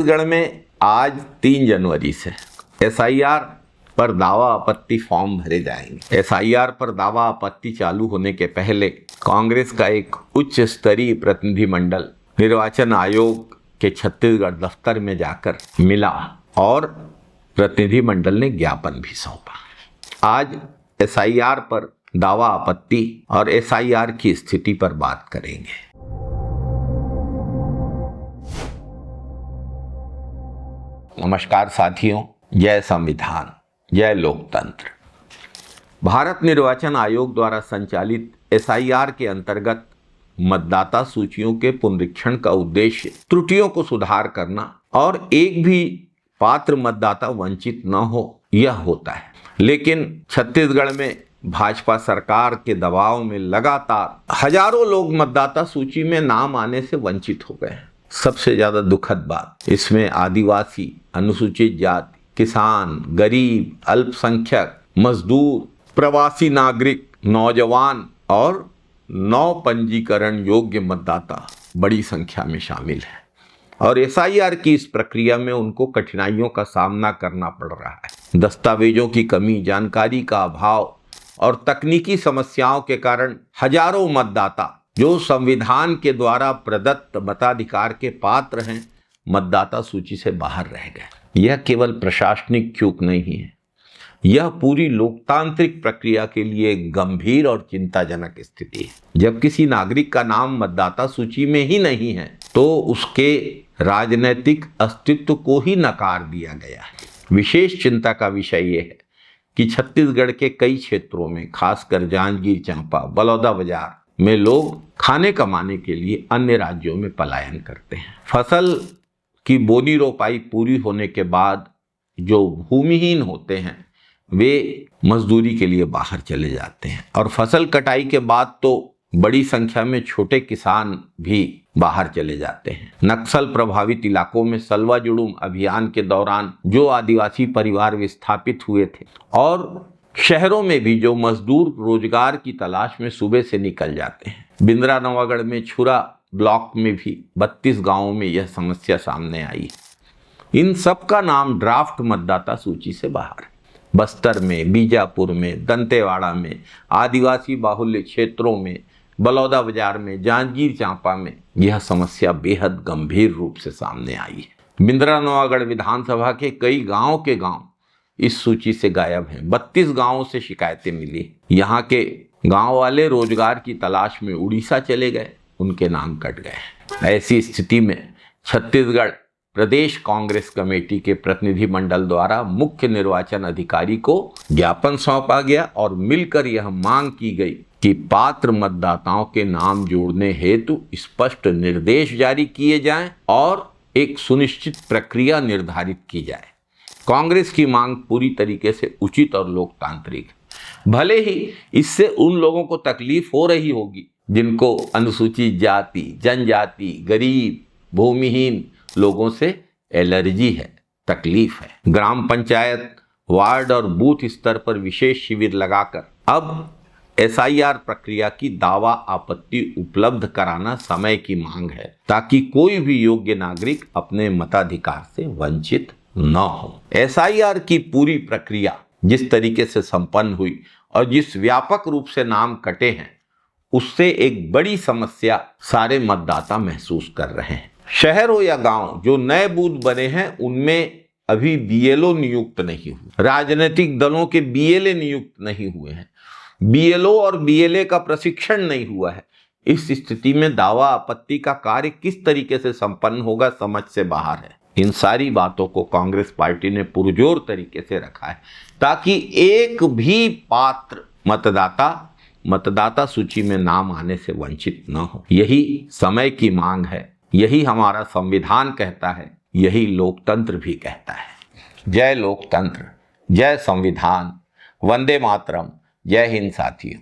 छत्तीसगढ़ में आज 3 जनवरी से एसआईआर पर दावा आपत्ति फॉर्म भरे जाएंगे। एसआईआर पर दावा आपत्ति चालू होने के पहले कांग्रेस का एक उच्च स्तरीय प्रतिनिधिमंडल निर्वाचन आयोग के छत्तीसगढ़ दफ्तर में जाकर मिला और प्रतिनिधिमंडल ने ज्ञापन भी सौंपा। आज एसआईआर पर दावा आपत्ति और एसआईआर की स्थिति पर बात करेंगे। नमस्कार साथियों, जय संविधान, जय लोकतंत्र। भारत निर्वाचन आयोग द्वारा संचालित एसआईआर के अंतर्गत मतदाता सूचियों के पुनरीक्षण का उद्देश्य त्रुटियों को सुधार करना और एक भी पात्र मतदाता वंचित न हो, यह होता है। लेकिन छत्तीसगढ़ में भाजपा सरकार के दबाव में लगातार हजारों लोग मतदाता सूची में नाम आने से वंचित हो गए हैं। सबसे ज्यादा दुखद बात इसमें आदिवासी, अनुसूचित जाति, किसान, गरीब, अल्पसंख्यक, मजदूर, प्रवासी नागरिक, नौजवान और नौ पंजीकरण योग्य मतदाता बड़ी संख्या में शामिल है और एसआईआर की इस प्रक्रिया में उनको कठिनाइयों का सामना करना पड़ रहा है। दस्तावेजों की कमी, जानकारी का अभाव और तकनीकी समस्याओं के कारण हजारों मतदाता जो संविधान के द्वारा प्रदत्त मताधिकार के पात्र हैं, मतदाता सूची से बाहर रह गए। यह केवल प्रशासनिक चूक नहीं है, यह पूरी लोकतांत्रिक प्रक्रिया के लिए एक गंभीर और चिंताजनक स्थिति है। जब किसी नागरिक का नाम मतदाता सूची में ही नहीं है तो उसके राजनीतिक अस्तित्व को ही नकार दिया गया है। विशेष चिंता का विषय यह है कि छत्तीसगढ़ के कई क्षेत्रों में, खासकर जांजगीर चांपा, बलौदाबाजार में लोग खाने कमाने के लिए अन्य राज्यों में पलायन करते हैं। फसल की बोनी रोपाई पूरी होने के बाद जो भूमिहीन होते हैं वे मजदूरी के लिए बाहर चले जाते हैं और फसल कटाई के बाद तो बड़ी संख्या में छोटे किसान भी बाहर चले जाते हैं। नक्सल प्रभावित इलाकों में सलवा जुड़ूम अभियान के दौरान जो आदिवासी परिवार विस्थापित हुए थे और शहरों में भी जो मजदूर रोजगार की तलाश में सुबह से निकल जाते हैं। बिंद्रा नवागढ़ में छुरा ब्लॉक में भी 32 गांवों में यह समस्या सामने आई। इन सब का नाम ड्राफ्ट मतदाता सूची से बाहर है। बस्तर में, बीजापुर में, दंतेवाड़ा में, आदिवासी बाहुल्य क्षेत्रों में, बलौदाबाजार में, जांजगीर चांपा में यह समस्या बेहद गंभीर रूप से सामने आई है। बिंद्रा नवागढ़ विधानसभा के कई गांव के गांव इस सूची से गायब हैं। 32 गांवों से शिकायतें मिली। यहाँ के गांव वाले रोजगार की तलाश में उड़ीसा चले गए, उनके नाम कट गए। ऐसी स्थिति में छत्तीसगढ़ प्रदेश कांग्रेस कमेटी के प्रतिनिधिमंडल द्वारा मुख्य निर्वाचन अधिकारी को ज्ञापन सौंपा गया और मिलकर यह मांग की गई कि पात्र मतदाताओं के नाम जोड़ने हेतु स्पष्ट निर्देश जारी किए जाएं और एक सुनिश्चित प्रक्रिया निर्धारित की जाए। कांग्रेस की मांग पूरी तरीके से उचित और लोकतांत्रिक है। भले ही इससे उन लोगों को तकलीफ हो रही होगी जिनको अनुसूचित जाति, जनजाति, गरीब, भूमिहीन लोगों से एलर्जी है, तकलीफ है। ग्राम पंचायत, वार्ड और बूथ स्तर पर विशेष शिविर लगाकर अब एसआईआर प्रक्रिया की दावा आपत्ति उपलब्ध कराना समय की मांग है ताकि कोई भी योग्य नागरिक अपने मताधिकार से वंचित न हो। एसआईआर की पूरी प्रक्रिया जिस तरीके से संपन्न हुई और जिस व्यापक रूप से नाम कटे हैं, उससे एक बड़ी समस्या सारे मतदाता महसूस कर रहे हैं। शहर हो या गांव, जो नए बूथ बने हैं उनमें अभी बीएलओ नियुक्त नहीं हुए, राजनीतिक दलों के बीएलए नियुक्त नहीं हुए हैं, बीएलओ और बीएलए का प्रशिक्षण नहीं हुआ है। इस स्थिति में दावा आपत्ति का कार्य किस तरीके से संपन्न होगा, समझ से बाहर है। इन सारी बातों को कांग्रेस पार्टी ने पुरजोर तरीके से रखा है ताकि एक भी पात्र मतदाता सूची में नाम आने से वंचित न हो। यही समय की मांग है, यही हमारा संविधान कहता है, यही लोकतंत्र भी कहता है। जय लोकतंत्र, जय संविधान, वंदे मातरम, जय हिंद साथियों।